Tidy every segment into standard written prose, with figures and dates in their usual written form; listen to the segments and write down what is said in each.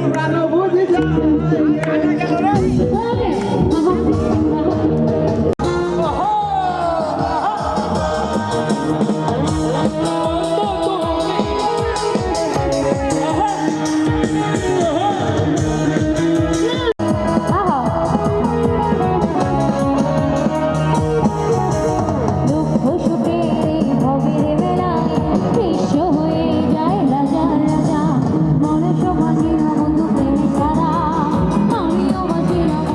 প্রাণ বুঝি আমিও বাঁচি না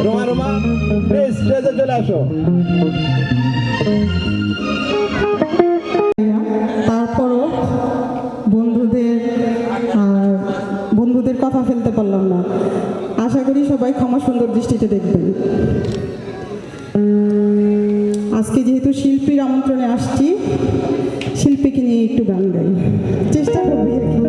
রোমা রোমা প্লিজ স্টেজে চলে আসো। তারপরও বন্ধুদের কথা ফেলতে পারলাম না। আশা করি সবাই ক্ষমা সুন্দর দৃষ্টিতে দেখবেন। আজকে যেহেতু শিল্পীর আমন্ত্রণে আসছি, শিল্পীকে নিয়ে একটু গান গাই, চেষ্টা করবি আর কি।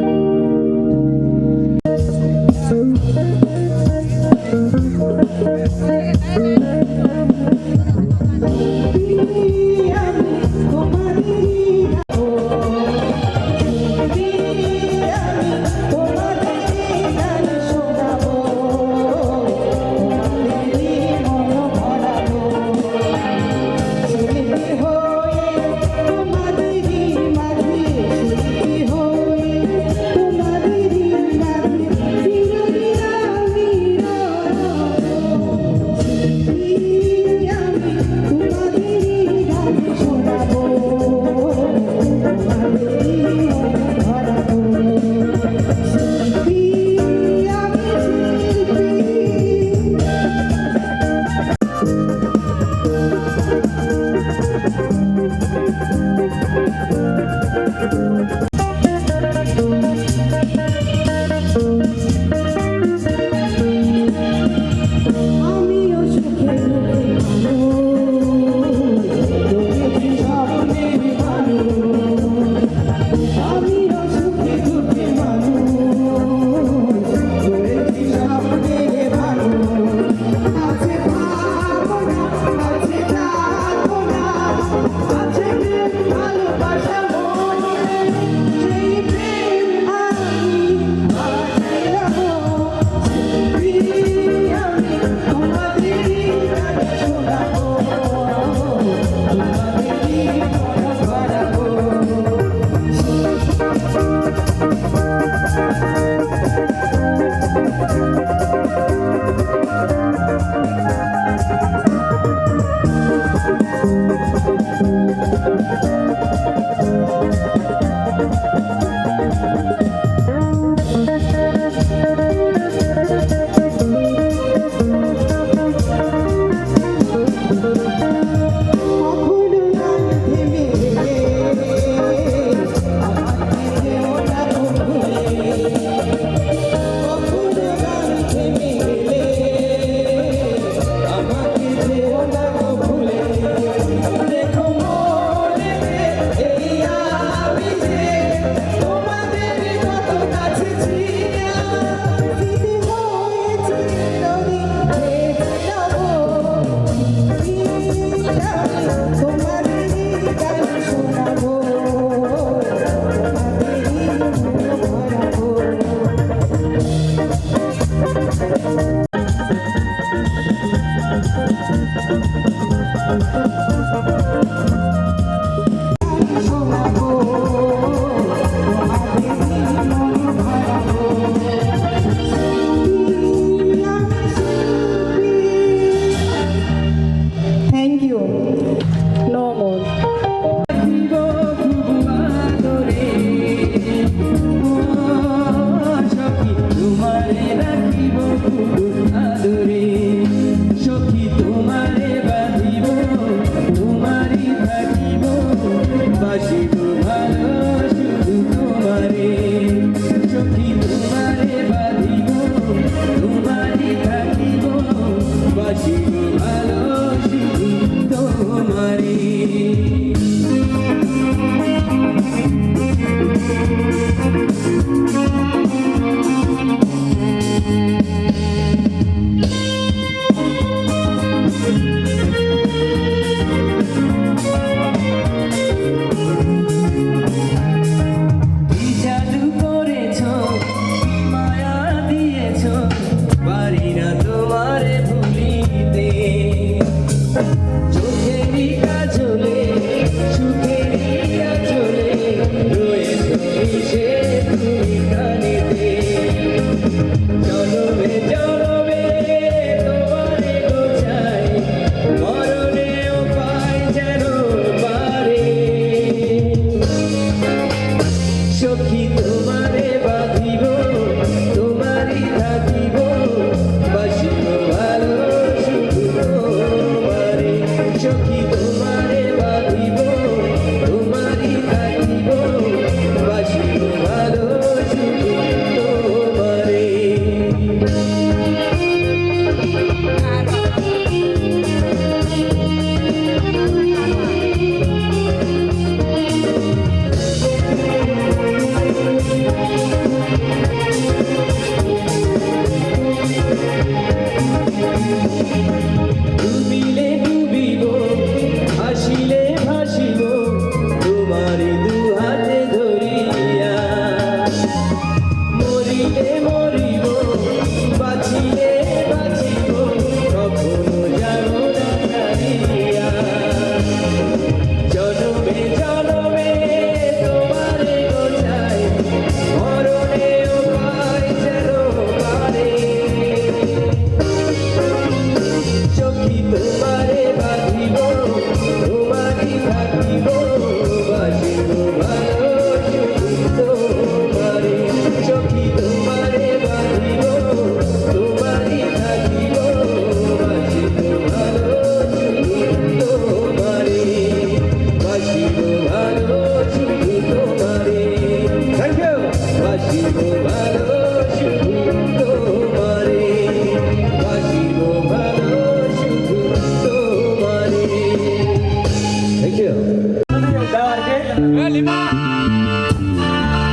মার্কেট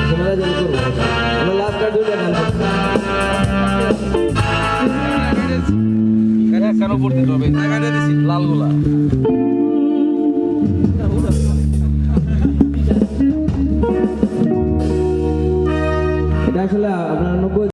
তোমরা জানি করবো আমরা লাস্ট আর দুইটা গান করছি কেন পড়তে হবে টাকা দিছি লালগুলা এটা আসলে আপনার 90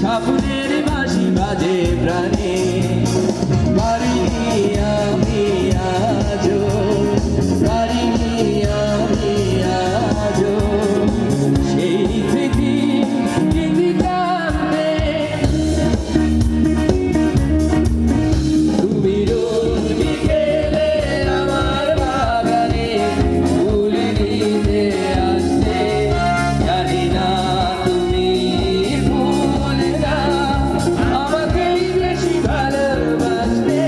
স্বপ্নের বাঁশি বাজে প্রাণে পারিনি আমি আজো পারিনি আমি আজো সেই স্মৃতি কিন্তু কাঁদবে তুমি রোজ বিকেলে আমার বাগানে ফুল নিতে আসতে জানি না তুমি ভুলে না আমাকেই বেশি ভালোবাসতে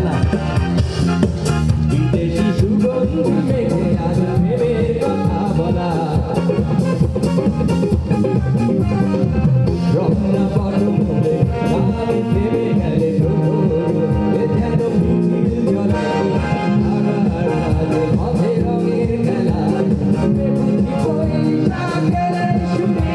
না বিদেশি সুগন্ধি মেঘে আজ প্রেমের কথা বলা রমনা পটমূলে গায়ে থেমে গেলে এ যেন মিছিল জলে পথে রঙের খেলা বৈশাখের শুনি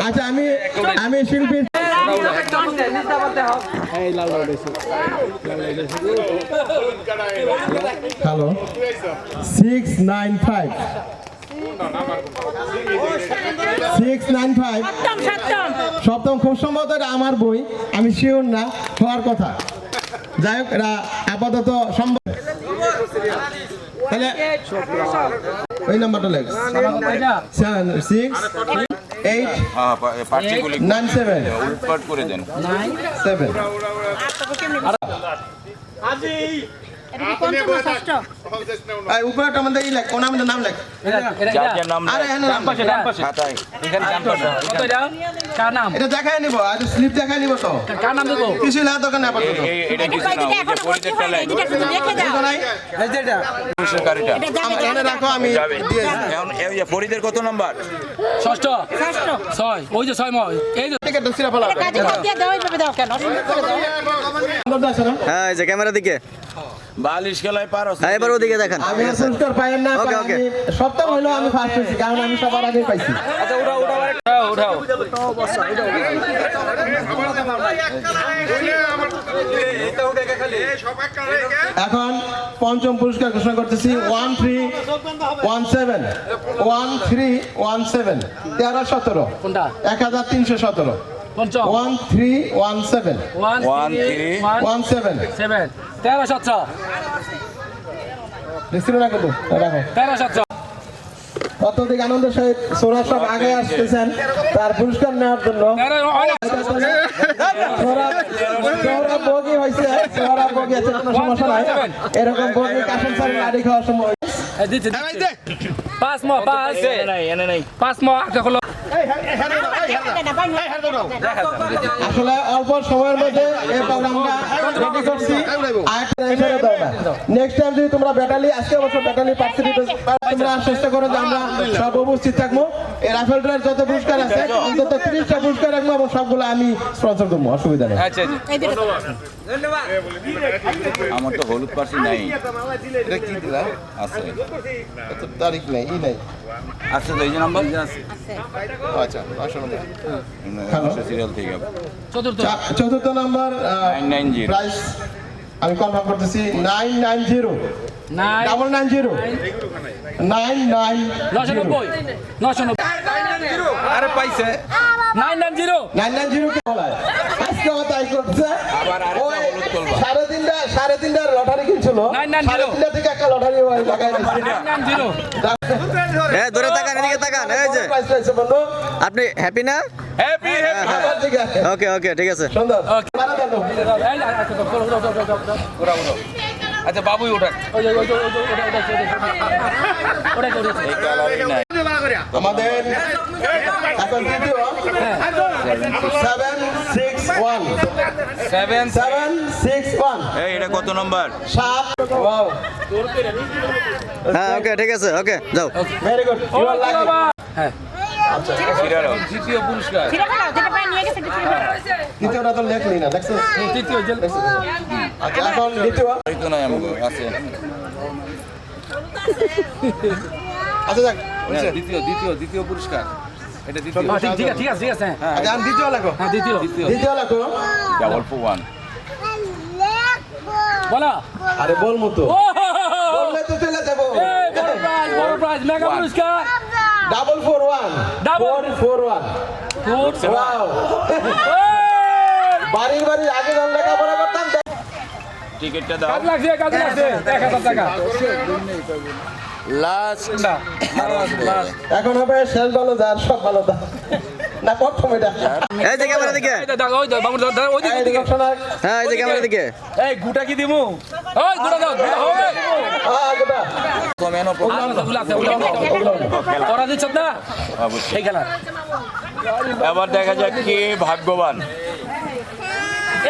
আচ্ছা আমি শিল্পী হ্যালো 695 সপ্তম খুব সম্ভবত এটা আমার বই আমি শিওর না হওয়ার কথা যাই হোক এটা আপাতত সম্ভব তাহলে ওই নাম্বারটা লেখ উৎপাট করে দেন 7 উপরে আমাদের ই লেখ কোন আমাদের নাম লেখ আরে এখানে নাম খাতায় এটা দেখাই নিব আর স্লিপ দেখাই নিব তো কিছু না দোকানে আপাতত এটা কিছু না ওই যে পরিচয়টা লেখ পুরস্কারীটা এখানে রাখো আমি দিয়ে এখন এই যে ফরিদের কত নাম্বার ষষ্ঠ ছয় ওই যে ছয় ময় এই যে টিকেট সিরা ফেলা নম্বরটা আছে না হ্যাঁ এই যে ক্যামেরা দিকে বালিশ খেলায় পারো হ্যাঁ এবার ওদিকে দেখেন আমি পুরস্কার পাই না ওকে, ওকে। আমি সপ্তাহ হলো আমি ফার্স্ট হয়েছি কারণ আমি সবার আগে পাইছি উঠাও এখন পঞ্চম পুরস্কার ঘোষণা করতেছি 1317 1317 কোনটা 1317 পঞ্চম 1317 সেভেন 13 দেখছিল না কিন্তু রাখো 13 অত্যধিক আনন্দের সহিত সোরা সব আগে আসতেছেন তার পুরস্কার নেওয়ার জন্য সোহরা বগি হয়েছে সোহরা বগি আছে কোনো সমস্যা নাই এরকম বগি কাশন স্যার লাড়ি খাওয়ার সময় পাঁচ পাঁচ হলো আসলে অল্প সময়ের মধ্যে এই প্রোগ্রামটা রেডি করছি নেক্সট টাইম যদি তোমরা ব্যাটালি আজকে অবশ্য ব্যাটালি পার্টিসিপেট তোমরা চেষ্টা করো যে আমরা সব উপস্থিত থাকবো এই রাফেল ড্রয়ের যত পুরস্কার আছে অন্তত 30টা পুরস্কার রাখবো এবং সবগুলো আমি স্পন্সর করবো অসুবিধা নেই আমার তো হলুদ পার্সি নাই এটা কি দিলা আছে তারিখ নেই ই নেই আছে তো এই যে নাম্বার আচ্ছা সিরিয়াল থেকে চতুর্থ নাম্বার 990 প্রাইস আমি কনফার্ম করতেছি 990 নাই 990 990 990 আরে পাইছে 990 990 কে বলায় আজকে তাই করছে আবার আরেকটা ওই হলুদ তুলবা। সাড়ে তিনটা লটারি কিনছিল 990 3:30 থেকে একটা লটারি ওই লাগাই দিছে 990 দূরে তাকান এদিকে তাকান এই যে প্রাইস পাইছে বন্ধু আপনি হ্যাপি না হ্যাপি আবার ঠিক আছে ওকে ওকে ঠিক আছে সুন্দর মারা দাও আচ্ছা বাবুই ওটা এই কালারই নাই আমাদের এখন দ্বিতীয় 761 এই এটা কত নম্বর 7 ওয়াও হ্যাঁ ওকে ঠিক আছে ওকে যাও very good you are lucky সিরারো দ্বিতীয় পুরস্কার দ্বিতীয়টা তো লেখলি না দেখছিস তৃতীয় জেল আচ্ছা এখন দ্বিতীয় এই তো নাই আমাকে আছে আচ্ছা যাক দ্বিতীয় পুরস্কার এটা দ্বিতীয় ঠিক আছে হ্যাঁ আচ্ছা আমি দ্বিতীয় লেখো হ্যাঁ দ্বিতীয় দ্বিতীয় লেখো ডাবল 1 বলা আরে বল মতো ও বললে তো চলে যাবো এই বড় প্রাইজ মেগা পুরস্কার 441 Double. 441 গুড ওয়াও বাড়ির আগে যখন লেখাপড়া করতাম টিকিটটা দাও কাজ লাগছে 1000 টাকা লাস্ট এখন হবে শেষ ভালো যার সব ভালো যার না প্রথম এটা এই যে ক্যামেরা দিকে ওই বাবু ওই এই দিকে শোনার হ্যাঁ এই যে ক্যামেরা দিকে এই গুটা কি দিমু ওই গুটা দাও ওই গোটা কমেনো ওরা দিচ্ছ না অবশ্যই এই খেলা এবার দেখা যাক কে ভাগ্যবান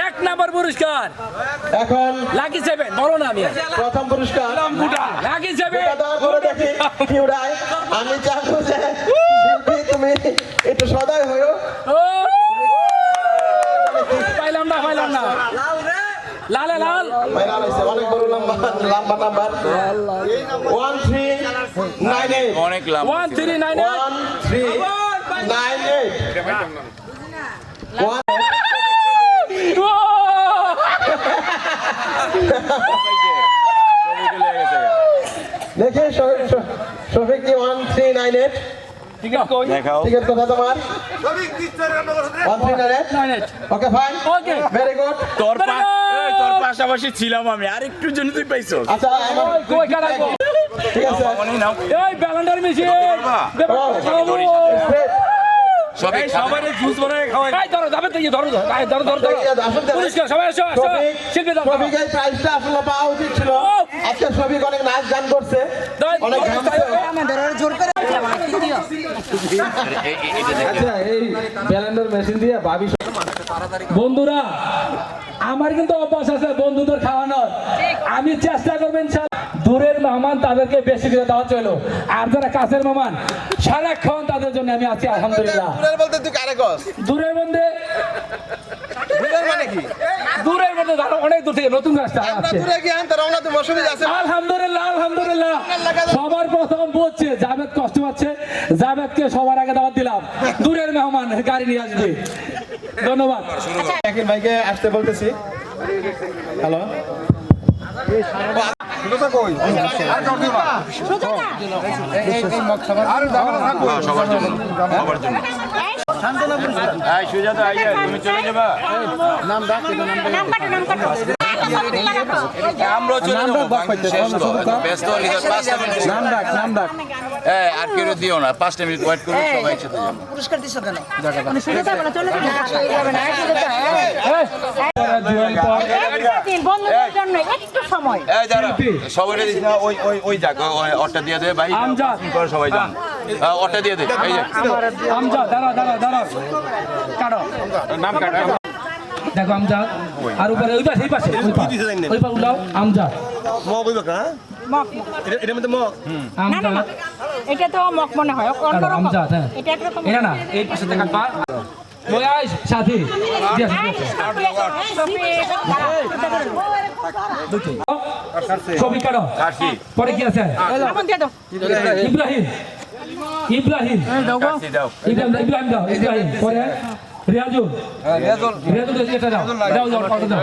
এক নাম্বার পুরস্কার এখন লাকি 7 বলো না আমি প্রথম পুরস্কার গুটা লাকি 7 এটা দেওয়ার পরে দেখি কি উড়ায় আমি চাবো যে শিল্পী তুমি একটু সদয় হইও ও পাইলাম না লালে লাল ভাইরাল হয়েছে অনেক বড় লম্বা নাম্বার 1398 অনেক লাভ 1398 দেখে শফিক কি 1398 ঠিক আছে কই দেখাও টিকেট কথা তোমার 1398 okay fine okay very good তোর পাশাপাশি ছিলাম আমি আর একটু জন্য তুই পাইছো আচ্ছা আমার কই কারাইবো ঠিক আছে মনে নাও এই ব্যালেন্ডার মেশিন সবাই সবাই জুস বানায় খাওয়াই এই ধরো যাবে তুই ধরো পুরস্কার সবাই আসো শিল্পী দাও শফিক এই প্রাইজটা আসলে পাওয়া উচিত ছিল আজকে শফিক অনেক নাচ গান করছে অনেক ঘামছে আচ্ছা এই ব্যালেন্ডার মেশিন দিয়ে ভাবি বন্ধুরা আমার কিন্তু অভ্যাস আছে বন্ধুদের খাওয়ানোর আমি চেষ্টা করবেন দূরের মেহমান তাদেরকে বেশি করে দেওয়া চলো আর যারা কাছের মেহমান সারাক্ষণ তাদের জন্য আমি আছি আলহামদুলিল্লাহ দূরের বলতে তুই কারে কস দূরের মধ্যে দূরের মানে কি দূরের মধ্যে ধরো অনেক দূর থেকে নতুন রাস্তা আমরা আসছে দূরে গিয়ে আনতে রওনা তুমি অসুবিধা আছে আলহামদুলিল্লাহ সবার প্রথম বলছে জাভেদ কষ্ট পাচ্ছে জাভেদকে সবার আগে দাওয়াত দিলাম দূরের মেহমান গাড়ি নিয়ে আসবে ধন্যবাদ শাকির ভাইকে আসতে বলতেছি হ্যালো সবার জন্য এই সুজাতা আইয়া তুমি চলে যাবা আমরা চলে যাবো শেষ তো ব্যস্ত হলে 5 মিনিট নাম ডাক আর কেউ দিও না 5 মিনিট ওয়েট করুন সবাই একসাথে যাবো পুরস্কার দিছো কেন মানে শুনে যাবে না চলে যাবে না বন্ধুদের জন্য একটু সময় এই যারা সবাই দিস না ওই জায়গা অটটা দিয়ে দে ভাই আমজাদ। করে সবাই যান অটটা দিয়ে দে এই যে আমজাদ দাঁড়া কাটো নাম কাট দেখো আমজাদ আর উপরে ওই পাশে ওই পাশে উলাও আমজাদ আমজাদ এটা তো মক মনে হয় কাটো অন্যরকম আমজাদ হ্যাঁ এটা একরকম এটা না এই পাশে দেখা পা ওই আই সাথী দিয়েছে ছবি কাটো কাটছি পরে কি আছে এখন দিয়ে দাও ইব্রাহিম কাটছি দাও ইব্রাহিম দাও ইব্রাহিম পরে রিয়াজুল রিয়াজুল এটা দাও দাও দাও কত দাও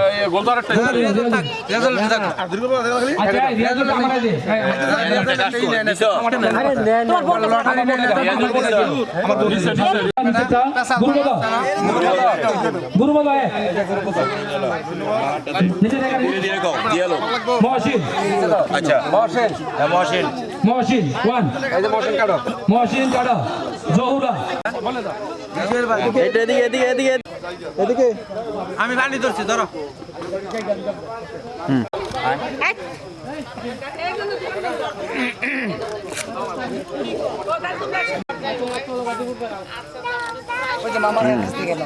আচ্ছা রিয়াজুল আমার দে গুরু বাবা মহসিন আচ্ছা মহসিন মহসিন ওয়ান মহসিন কাটা জহুরা এইটা এদিকে এদিকে এদিকে আমি পানি ধরছি ধরো ওই যে মামার কাছে গেল